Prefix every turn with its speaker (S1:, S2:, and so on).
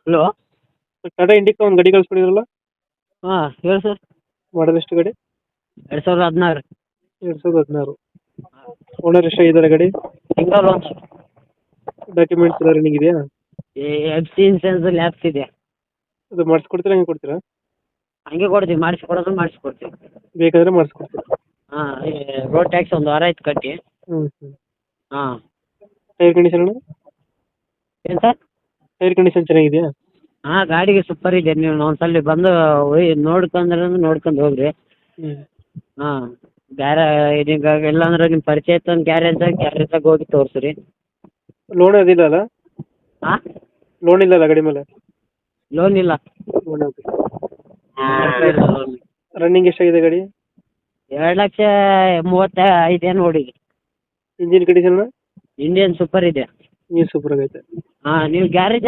S1: Hello.
S2: Tata Indica ಒಂದು ಗಾಡಿ ಕಳಿಸ್ಕೊಡಿದ್ರಲ್ಲ,
S1: ಹಾಂ ಹೇಳಿ ಸರ್.
S2: ಮಾಡಲ್ ಎಷ್ಟು ಗಾಡಿ?
S1: 2016.
S2: 2016. ಓನರ್ ಎಷ್ಟಾಗಿದ್ದಾರೆ ಗಾಡಿ?
S1: Single owner.
S2: ಡಾಕ್ಯುಮೆಂಟ್ಸ್ ಎಲ್ಲ ರನ್ನಿಂಗ್ ಇದೆಯಾ?
S1: ಎಫ್ ಸಿ ಇನ್ಸೂರೆನ್ಸ್ ಲ್ಯಾಪ್ಸ್ ಇದೆ.
S2: ಅದು ಮಾಡಿಸ್ಕೊಡ್ತೀರಾ, ಹಂಗೆ ಕೊಡ್ತೀರಾ?
S1: ಹಂಗೆ ಕೊಡ್ತೀವಿ, ಮಾಡಿಸ್ಕೊಡೋದು ಮಾಡಿಸ್ಕೊಡ್ತೀವಿ.
S2: ಬೇಕಾದ್ರೆ ಮಾಡಿಸ್ಕೊಡ್ತೀರಾ?
S1: ಹಾಂ, ರೋಡ್ ಟ್ಯಾಕ್ಸ್ ಒಂದು ವಾರ ಆಯ್ತು ಕಟ್ಟಿ.
S2: ಹ್ಞೂ.
S1: ಹಾಂ.
S2: Tyre condition?
S1: ಏನು ಸರ್?
S2: ಟೈರ್ ಕಂಡೀಷನ್ ಚೆನ್ನಾಗಿದೆಯಾ?
S1: ಹಾಂ, ಗಾಡಿಗೆ ಸೂಪರ್ ಇದೆ. ನೀವು ಒಂದ್ಸಲ ಬಂದು ನೋಡ್ಕೊಂಡು ಹೋಗ್ರಿ.
S2: ಹ್ಞೂ.
S1: ಹಾಂ, ಬೇರೆ ಇದೀಗ ಇಲ್ಲಾಂದ್ರೆ ನಿಮ್ಮ ಪರಿಚಯ ಇತ್ತು ಗ್ಯಾರೇಜಾಗ ಹೋಗಿ ತೋರಿಸ್ರಿ.
S2: ಲೋನ್ ಅದಿಲ್ಲ ಅಲ್ಲ?
S1: ಹಾಂ,
S2: ಲೋನ್ ಇಲ್ಲ ಅಲ್ಲ ಗಾಡಿ ಮೇಲೆ?
S1: ಲೋನ್ ಇಲ್ಲ.
S2: ಲೋನ್ ರನ್ನಿಂಗ್ ಎಷ್ಟಾಗಿದೆ ಗಾಡಿ?
S1: 2,35,000 ನೋಡಿ.
S2: Engine condition?
S1: ಇಂಡಿಯನ್ ಸೂಪರ್ ಇದೆ.
S2: ಇಂಜಿನ್ ಸೂಪರ್ ಆಗೈತೆ.
S1: ಹಾಂ, ನೀವು ಗ್ಯಾರೇಜ್